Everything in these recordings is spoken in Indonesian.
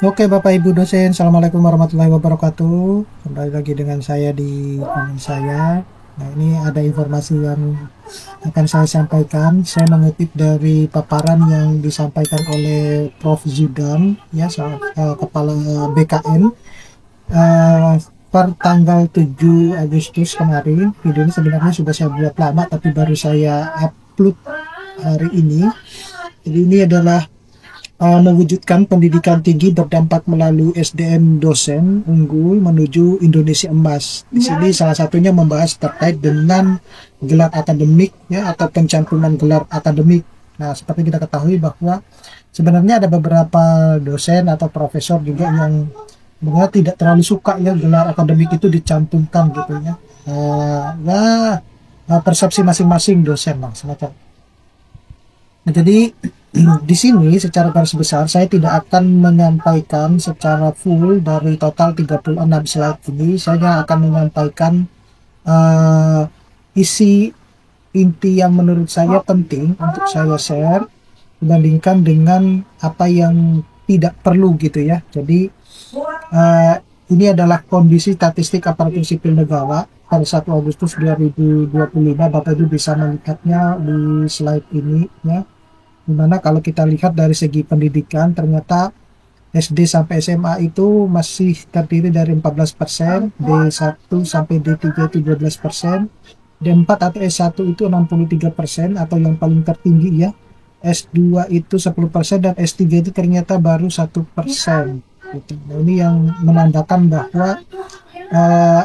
Oke Bapak Ibu dosen, Assalamualaikum warahmatullahi wabarakatuh. Kembali lagi dengan saya di channel saya. Nah, ini ada informasi yang akan saya sampaikan. Saya mengutip dari paparan yang disampaikan oleh Prof. Zudan, ya, Kepala BKN, eh, per tanggal 7 Agustus kemarin. Video ini sebenarnya sudah saya buat lama, tapi baru saya upload hari ini. Jadi ini adalah mewujudkan pendidikan tinggi berdampak melalui SDM dosen unggul menuju Indonesia emas. Di sini salah satunya membahas terkait dengan gelar akademik, ya, atau pencantuman gelar akademik. Nah, seperti kita ketahui bahwa sebenarnya ada beberapa dosen atau profesor juga yang sebenarnya tidak terlalu suka, ya, gelar akademik itu dicantumkan gitu, ya. Persepsi masing-masing dosen lah semacam. Nah, jadi di sini secara garis besar saya tidak akan menyampaikan secara full dari total 36 slide ini. Saya akan menyampaikan uh, isi inti yang menurut saya penting untuk saya share dibandingkan dengan apa yang tidak perlu gitu, ya. Jadi ini adalah kondisi statistik aparatur sipil negara pada 1 Agustus 2025. Bapak Ibu bisa melihatnya di slide ini, ya. Dimana kalau kita lihat dari segi pendidikan, ternyata SD sampai SMA itu masih terdiri dari 14%, D1 sampai D3 itu 12%, D4 atau S1 itu 63%, atau yang paling tertinggi, ya, S2 itu 10%, dan S3 itu ternyata baru 1%. Gitu. Nah, ini yang menandakan bahwa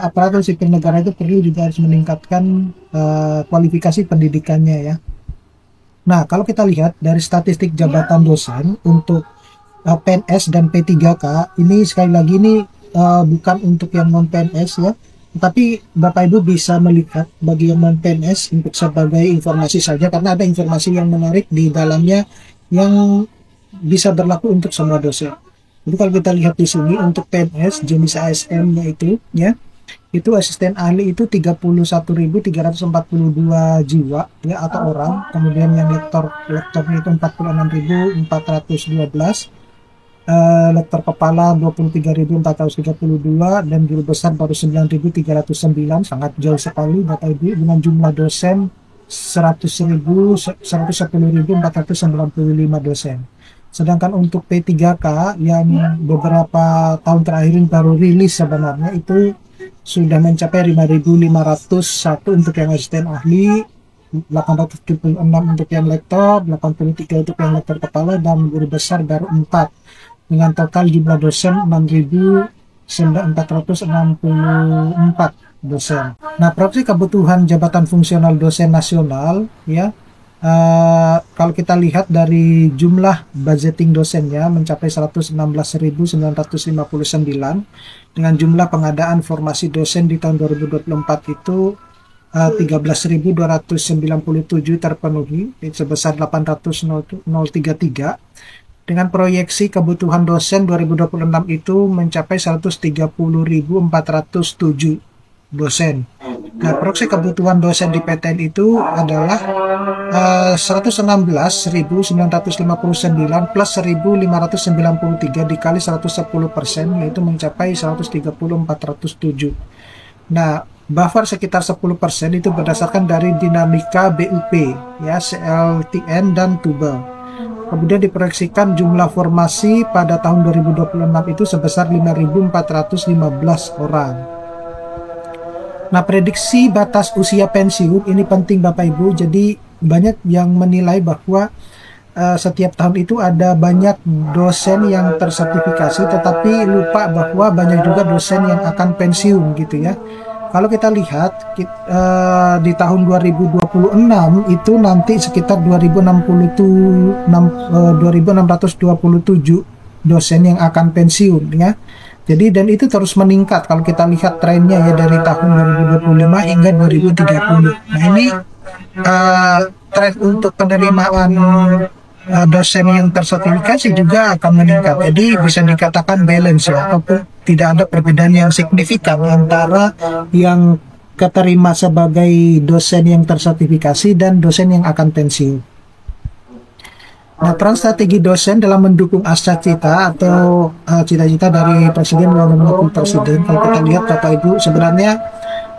aparatur sipil negara itu perlu juga harus meningkatkan kualifikasi pendidikannya, ya. Nah, kalau kita lihat dari statistik jabatan dosen untuk PNS dan P3K, ini sekali lagi ini bukan untuk yang non PNS, ya, tapi Bapak Ibu bisa melihat bagi yang non PNS untuk sebagai informasi saja, karena ada informasi yang menarik di dalamnya yang bisa berlaku untuk semua dosen. Jadi kalau kita lihat di sini untuk PNS jenis ASN-nya itu asisten ahli itu 31.342 jiwa, ya, atau orang. Kemudian yang lektornya itu 46.412, lektor kepala 23.432, dan guru besar baru 9.309. Sangat jauh sekali Bapak Ibu, dengan jumlah dosen 110.495 dosen. Sedangkan untuk P3K yang beberapa tahun terakhir ini baru rilis, sebenarnya itu sudah mencapai 5.501 untuk yang asisten ahli, 876 untuk yang lektor, 83 untuk yang lektor kepala, dan guru besar baru 4, dengan total jumlah dosen 6.464 dosen. Nah, proyeksi kebutuhan jabatan fungsional dosen nasional, ya, kalau kita lihat dari jumlah budgeting dosennya mencapai 116.959, dengan jumlah pengadaan formasi dosen di tahun 2024 itu 13.297 terpenuhi, sebesar 800.033, dengan proyeksi kebutuhan dosen 2026 itu mencapai 130.407 dosen. Nah, proyeksi kebutuhan dosen di PTN itu adalah 116.959 plus 1.593 dikali 110%, yaitu mencapai 130.407. Nah, buffer sekitar 10% itu berdasarkan dari dinamika BUP, ya, CLTN dan Tubel. Kemudian diproyeksikan jumlah formasi pada tahun 2026 itu sebesar 5.415 orang. Nah, prediksi batas usia pensiun ini penting Bapak Ibu. Jadi banyak yang menilai bahwa setiap tahun itu ada banyak dosen yang tersertifikasi, tetapi lupa bahwa banyak juga dosen yang akan pensiun gitu, ya. Kalau kita lihat di tahun 2026 itu nanti sekitar 2.627 dosen yang akan pensiun, ya. Jadi, dan itu terus meningkat kalau kita lihat trennya, ya, dari tahun 2025 hingga 2030. Nah, ini tren untuk penerimaan dosen yang tersertifikasi juga akan meningkat. Jadi bisa dikatakan balance, ya, ataupun tidak ada perbedaan yang signifikan antara yang keterima sebagai dosen yang tersertifikasi dan dosen yang akan pensiun. Nah, peran strategi dosen dalam mendukung cita atau cita-cita dari presiden dan wakil presiden. Kalau kita lihat Bapak Ibu, sebenarnya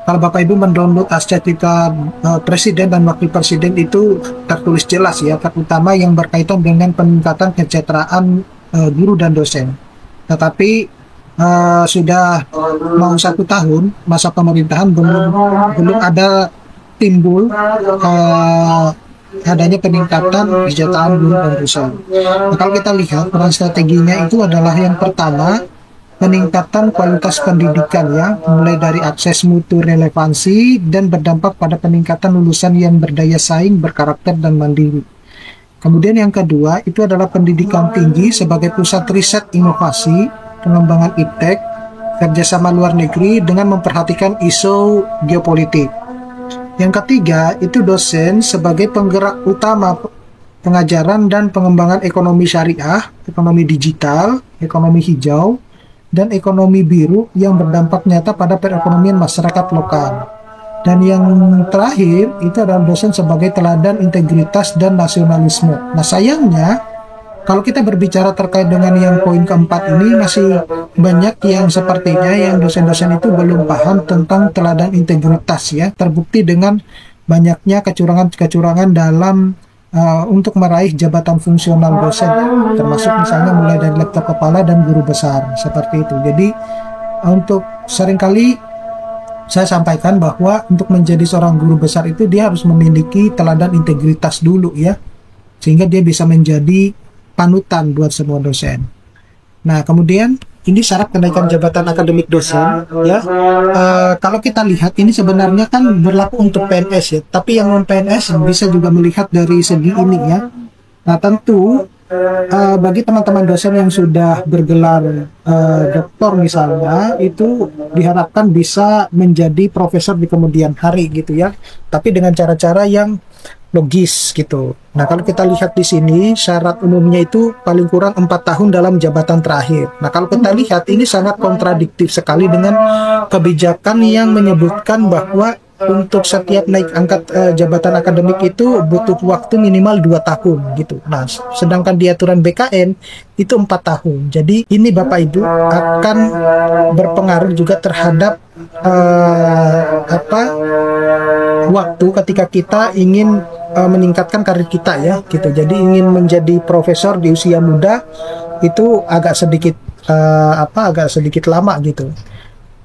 kalau Bapak Ibu mendownload cita presiden dan wakil presiden itu tertulis jelas ya, terutama yang berkaitan dengan peningkatan kesejahteraan guru dan dosen. Tetapi sudah mau 1 tahun masa pemerintahan belum ada timbul adanya peningkatan kesejahteraan guru dan dosen. Nah, kalau kita lihat peran strateginya itu adalah yang pertama peningkatan kualitas pendidikan ya, mulai dari akses mutu relevansi dan berdampak pada peningkatan lulusan yang berdaya saing, berkarakter dan mandiri. Kemudian yang kedua itu adalah pendidikan tinggi sebagai pusat riset inovasi, pengembangan iptek, kerjasama luar negeri dengan memperhatikan isu geopolitik. Yang ketiga itu dosen sebagai penggerak utama pengajaran dan pengembangan ekonomi syariah, ekonomi digital, ekonomi hijau, dan ekonomi biru yang berdampak nyata pada perekonomian masyarakat lokal. Dan yang terakhir itu adalah dosen sebagai teladan integritas dan nasionalisme. Nah sayangnya kalau kita berbicara terkait dengan yang poin keempat ini masih banyak yang sepertinya yang dosen-dosen itu belum paham tentang teladan integritas ya. Terbukti dengan banyaknya kecurangan-kecurangan dalam untuk meraih jabatan fungsional dosen, termasuk misalnya mulai dari lektor kepala dan guru besar seperti itu. Jadi untuk seringkali saya sampaikan bahwa untuk menjadi seorang guru besar itu dia harus memiliki teladan integritas dulu ya, sehingga dia bisa menjadi panutan buat semua dosen. Nah kemudian ini syarat kenaikan jabatan akademik dosen ya. Kalau kita lihat ini sebenarnya kan berlaku untuk PNS ya, tapi yang non PNS bisa juga melihat dari segi ini ya. Nah tentu bagi teman-teman dosen yang sudah bergelar doktor misalnya, itu diharapkan bisa menjadi profesor di kemudian hari gitu ya, tapi dengan cara-cara yang logis gitu. Nah kalau kita lihat di sini syarat umumnya itu paling kurang 4 tahun dalam jabatan terakhir. Nah kalau kita lihat ini sangat kontradiktif sekali dengan kebijakan yang menyebutkan bahwa untuk setiap naik angkat jabatan akademik itu butuh waktu minimal 2 tahun gitu. Nah sedangkan di aturan BKN itu 4 tahun. Jadi ini Bapak Ibu akan berpengaruh juga terhadap waktu ketika kita ingin meningkatkan karir kita ya gitu. Jadi ingin menjadi profesor di usia muda itu agak sedikit lama gitu.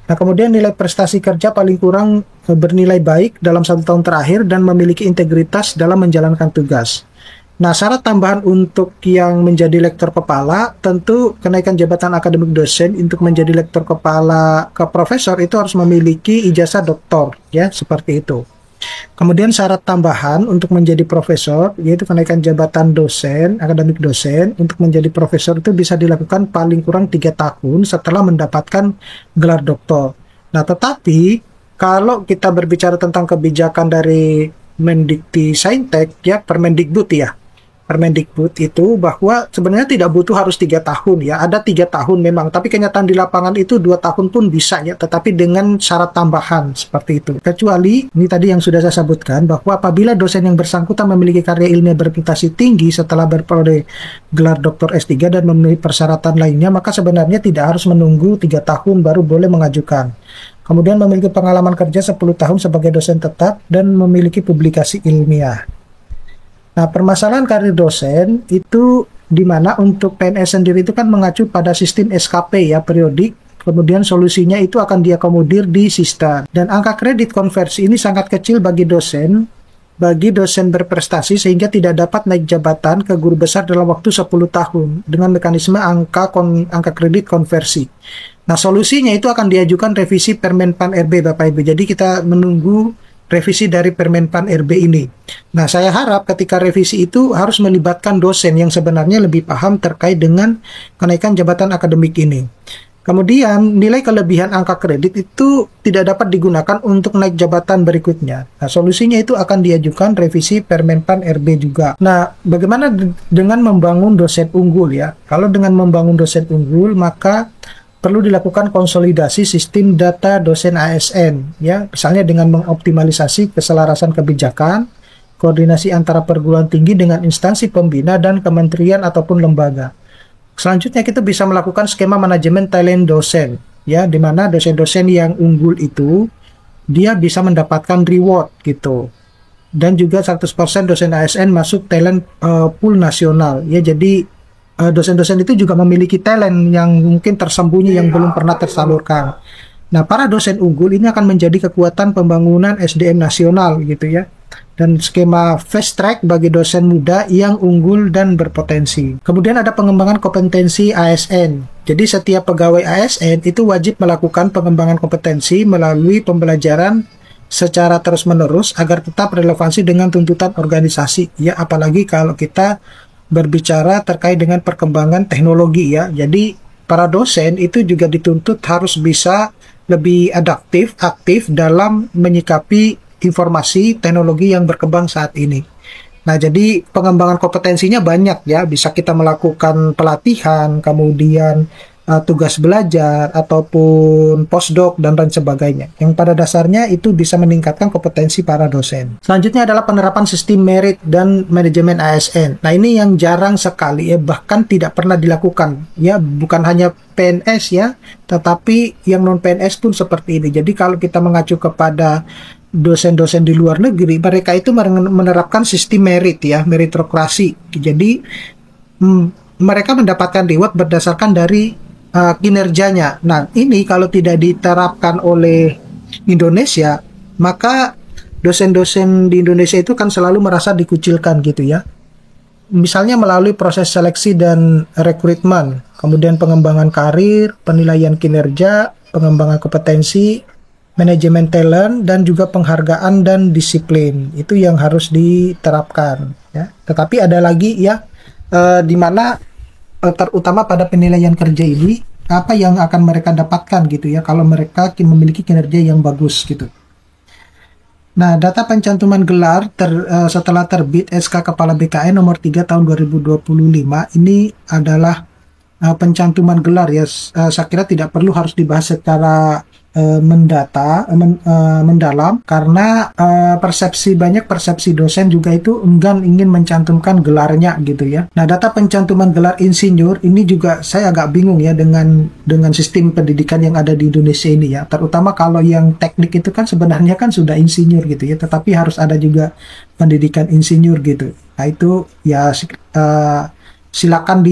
Nah kemudian nilai prestasi kerja paling kurang bernilai baik dalam 1 tahun terakhir dan memiliki integritas dalam menjalankan tugas. Nah syarat tambahan untuk yang menjadi lektor kepala, tentu kenaikan jabatan akademik dosen untuk menjadi lektor kepala ke profesor itu harus memiliki ijazah doktor ya, seperti itu. Kemudian syarat tambahan untuk menjadi profesor yaitu kenaikan jabatan dosen, akademik dosen untuk menjadi profesor itu bisa dilakukan paling kurang 3 tahun setelah mendapatkan gelar doktor. Nah tetapi kalau kita berbicara tentang kebijakan dari Mendikti Saintek ya, Permendikbud ya, Permendikbud itu bahwa sebenarnya tidak butuh harus 3 tahun ya, ada 3 tahun memang, tapi kenyataan di lapangan itu 2 tahun pun bisa ya, tetapi dengan syarat tambahan seperti itu. Kecuali ini tadi yang sudah saya sebutkan bahwa apabila dosen yang bersangkutan memiliki karya ilmiah berprestasi tinggi setelah berperoleh gelar Dr. S3 dan memenuhi persyaratan lainnya, maka sebenarnya tidak harus menunggu 3 tahun baru boleh mengajukan. Kemudian memiliki pengalaman kerja 10 tahun sebagai dosen tetap dan memiliki publikasi ilmiah. Nah, permasalahan karir dosen itu di mana untuk PNS sendiri itu kan mengacu pada sistem SKP ya, periodik. Kemudian solusinya itu akan diakomodir di sistem. Dan angka kredit konversi ini sangat kecil bagi dosen berprestasi sehingga tidak dapat naik jabatan ke guru besar dalam waktu 10 tahun dengan mekanisme angka kredit konversi. Nah, solusinya itu akan diajukan revisi Permenpan RB Bapak Ibu. Jadi kita menunggu revisi dari Permenpan RB ini. Nah, saya harap ketika revisi itu harus melibatkan dosen yang sebenarnya lebih paham terkait dengan kenaikan jabatan akademik ini. Kemudian, nilai kelebihan angka kredit itu tidak dapat digunakan untuk naik jabatan berikutnya. Nah, solusinya itu akan diajukan revisi Permenpan RB juga. Nah, bagaimana dengan membangun dosen unggul ya? Kalau dengan membangun dosen unggul, maka perlu dilakukan konsolidasi sistem data dosen ASN ya, misalnya dengan mengoptimalisasi keselarasan kebijakan, koordinasi antara perguruan tinggi dengan instansi pembina dan kementerian ataupun lembaga. Selanjutnya kita bisa melakukan skema manajemen talent dosen, ya, di mana dosen-dosen yang unggul itu dia bisa mendapatkan reward gitu. Dan juga 100% dosen ASN masuk talent pool nasional, ya. Jadi dosen-dosen itu juga memiliki talent yang mungkin tersembunyi yang belum pernah tersalurkan. Nah, para dosen unggul ini akan menjadi kekuatan pembangunan SDM nasional gitu ya. Dan skema fast track bagi dosen muda yang unggul dan berpotensi. Kemudian ada pengembangan kompetensi ASN. Jadi setiap pegawai ASN itu wajib melakukan pengembangan kompetensi melalui pembelajaran secara terus-menerus agar tetap relevansi dengan tuntutan organisasi. Ya, apalagi kalau kita berbicara terkait dengan perkembangan teknologi ya. Jadi para dosen itu juga dituntut harus bisa lebih adaptif, aktif dalam menyikapi informasi teknologi yang berkembang saat ini. Nah, jadi pengembangan kompetensinya banyak ya. Bisa kita melakukan pelatihan, kemudian tugas belajar, ataupun postdoc, dan lain sebagainya. Yang pada dasarnya itu bisa meningkatkan kompetensi para dosen. Selanjutnya adalah penerapan sistem merit dan manajemen ASN. Nah, ini yang jarang sekali ya, bahkan tidak pernah dilakukan. Ya, bukan hanya PNS ya, tetapi yang non-PNS pun seperti ini. Jadi kalau kita mengacu kepada dosen-dosen di luar negeri, mereka itu menerapkan sistem merit ya, meritokrasi. Jadi mereka mendapatkan reward berdasarkan dari kinerjanya. Nah, ini kalau tidak diterapkan oleh Indonesia, maka dosen-dosen di Indonesia itu kan selalu merasa dikucilkan gitu ya. Misalnya melalui proses seleksi dan rekrutmen, kemudian pengembangan karir, penilaian kinerja, pengembangan kompetensi, manajemen talent, dan juga penghargaan dan disiplin. Itu yang harus diterapkan ya. Tetapi ada lagi ya, di mana terutama pada penilaian kerja ini, apa yang akan mereka dapatkan gitu ya kalau mereka memiliki kinerja yang bagus gitu. Nah, data pencantuman gelar setelah terbit SK Kepala BKN nomor 3 tahun 2025 ini adalah pencantuman gelar ya. Saya kira tidak perlu harus dibahas secara mendalam, karena banyak persepsi dosen juga itu enggan ingin mencantumkan gelarnya gitu ya. Nah, data pencantuman gelar insinyur ini juga saya agak bingung ya dengan sistem pendidikan yang ada di Indonesia ini ya. Terutama kalau yang teknik itu kan sebenarnya kan sudah insinyur gitu ya, tetapi harus ada juga pendidikan insinyur gitu. Nah, itu ya silakan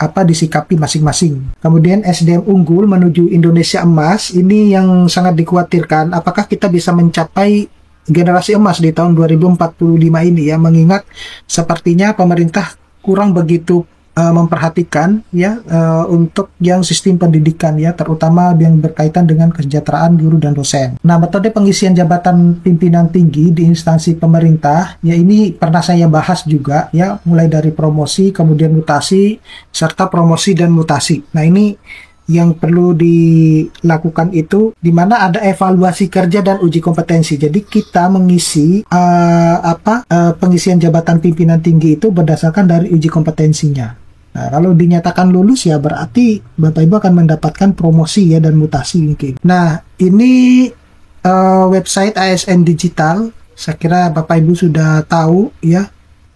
disikapi masing-masing. Kemudian SDM unggul menuju Indonesia emas, ini yang sangat dikhawatirkan. Apakah kita bisa mencapai generasi emas di tahun 2045 ini ya, mengingat sepertinya pemerintah kurang begitu memperhatikan ya untuk yang sistem pendidikan ya, terutama yang berkaitan dengan kesejahteraan guru dan dosen. Nah, metode pengisian jabatan pimpinan tinggi di instansi pemerintah ya, ini pernah saya bahas juga ya, mulai dari promosi, kemudian mutasi, serta promosi dan mutasi. Nah, ini yang perlu dilakukan itu di mana ada evaluasi kerja dan uji kompetensi. Jadi kita mengisi pengisian jabatan pimpinan tinggi itu berdasarkan dari uji kompetensinya. Nah, kalau dinyatakan lulus ya berarti Bapak Ibu akan mendapatkan promosi ya dan mutasi mungkin. Nah, ini website ASN Digital. Saya kira Bapak Ibu sudah tahu ya.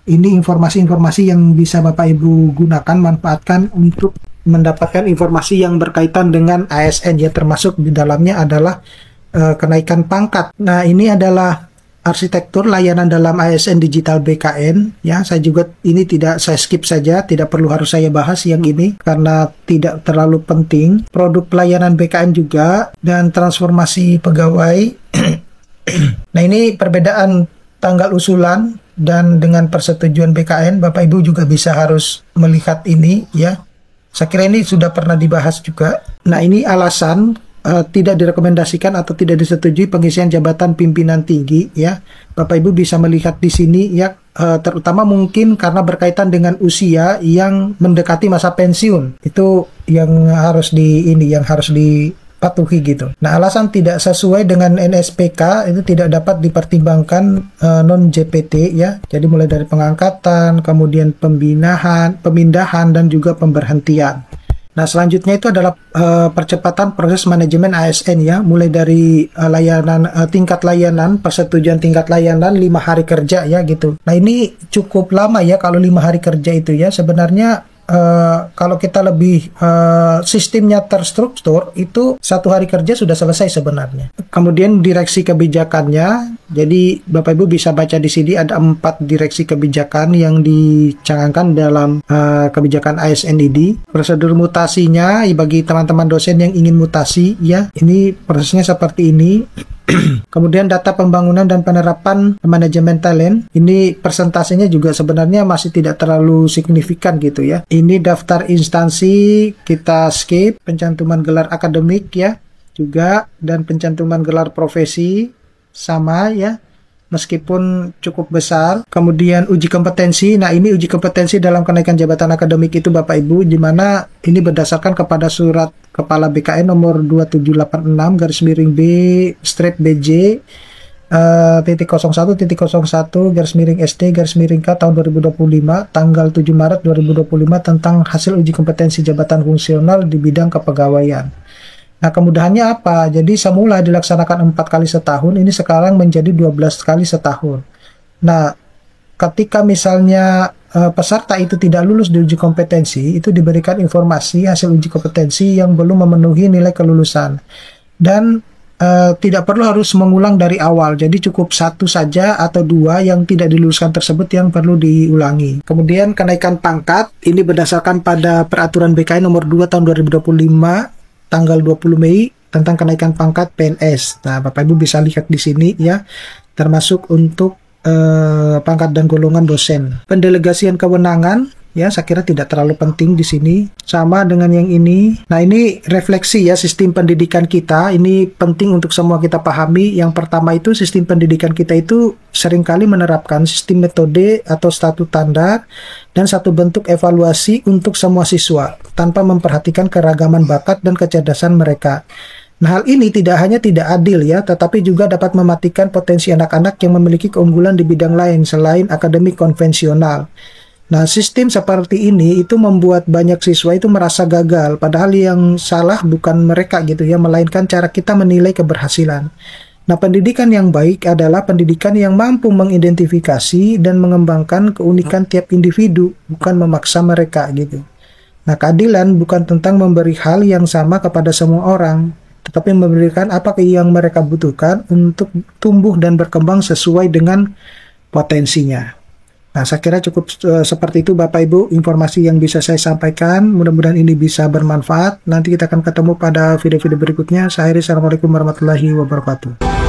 Ini informasi-informasi yang bisa Bapak Ibu gunakan, manfaatkan untuk mendapatkan informasi yang berkaitan dengan ASN ya, termasuk di dalamnya adalah kenaikan pangkat. Nah, ini adalah arsitektur layanan dalam ASN Digital BKN ya. Saya juga ini saya skip saja, tidak perlu harus saya bahas yang ini karena tidak terlalu penting. Produk pelayanan BKN juga dan transformasi pegawai. Nah, ini perbedaan tanggal usulan dan dengan persetujuan BKN. Bapak Ibu juga bisa harus melihat ini ya. Saya kira ini sudah pernah dibahas juga. Nah, ini alasan tidak direkomendasikan atau tidak disetujui pengisian jabatan pimpinan tinggi ya. Bapak Ibu bisa melihat di sini ya, terutama mungkin karena berkaitan dengan usia yang mendekati masa pensiun. Itu yang harus dipatuhi gitu. Nah, alasan tidak sesuai dengan NSPK itu tidak dapat dipertimbangkan non JPT ya. Jadi mulai dari pengangkatan, kemudian pemindahan dan juga pemberhentian. Nah, selanjutnya itu adalah percepatan proses manajemen ASN ya, mulai dari tingkat layanan, persetujuan tingkat layanan 5 hari kerja ya gitu. Nah, ini cukup lama ya kalau 5 hari kerja itu ya. Sebenarnya kalau kita lebih sistemnya terstruktur itu 1 hari kerja sudah selesai sebenarnya. Kemudian direksi kebijakannya, jadi Bapak Ibu bisa baca di sini ada 4 direksi kebijakan yang dicanangkan dalam kebijakan ASNID. Prosedur mutasinya bagi teman-teman dosen yang ingin mutasi ya, ini prosesnya seperti ini. Kemudian data pembangunan dan penerapan manajemen talent. Ini persentasenya juga sebenarnya masih tidak terlalu signifikan gitu ya. Ini daftar instansi kita skip, pencantuman gelar akademik ya juga, dan pencantuman gelar profesi sama ya, meskipun cukup besar. Kemudian uji kompetensi. Nah, ini uji kompetensi dalam kenaikan jabatan akademik itu Bapak Ibu, di mana ini berdasarkan kepada surat Kepala BKN nomor 2786 garis miring B strip BJ titik 01 garis miring SD garis miring K tahun 2025 tanggal 7 Maret 2025 tentang hasil uji kompetensi jabatan fungsional di bidang kepegawaian. Nah, kemudahannya apa? Jadi semula dilaksanakan 4 kali setahun, ini sekarang menjadi 12 kali setahun. Nah, ketika misalnya peserta itu tidak lulus di uji kompetensi, itu diberikan informasi hasil uji kompetensi yang belum memenuhi nilai kelulusan. Dan tidak perlu harus mengulang dari awal, jadi cukup 1 saja atau 2 yang tidak diluluskan tersebut yang perlu diulangi. Kemudian kenaikan pangkat, ini berdasarkan pada peraturan BKN nomor 2 tahun 2025, tanggal 20 Mei tentang kenaikan pangkat PNS. Nah, Bapak Ibu bisa lihat di sini ya, termasuk untuk pangkat dan golongan dosen. Pendelegasian kewenangan ya, saya kira tidak terlalu penting di sini. Sama dengan yang ini. Nah, ini refleksi ya sistem pendidikan kita. Ini penting untuk semua kita pahami. Yang pertama itu sistem pendidikan kita itu seringkali menerapkan sistem metode atau statut standar dan satu bentuk evaluasi untuk semua siswa tanpa memperhatikan keragaman bakat dan kecerdasan mereka. Nah, hal ini tidak hanya tidak adil ya, tetapi juga dapat mematikan potensi anak-anak yang memiliki keunggulan di bidang lain selain akademik konvensional. Nah, sistem seperti ini itu membuat banyak siswa itu merasa gagal, padahal yang salah bukan mereka gitu ya, melainkan cara kita menilai keberhasilan. Nah, pendidikan yang baik adalah pendidikan yang mampu mengidentifikasi dan mengembangkan keunikan tiap individu, bukan memaksa mereka gitu. Nah, keadilan bukan tentang memberi hal yang sama kepada semua orang, tetapi memberikan apa yang mereka butuhkan untuk tumbuh dan berkembang sesuai dengan potensinya. Nah, saya kira cukup seperti itu Bapak Ibu informasi yang bisa saya sampaikan. Mudah-mudahan ini bisa bermanfaat. Nanti kita akan ketemu pada video-video berikutnya. Saya Assalamualaikum warahmatullahi wabarakatuh.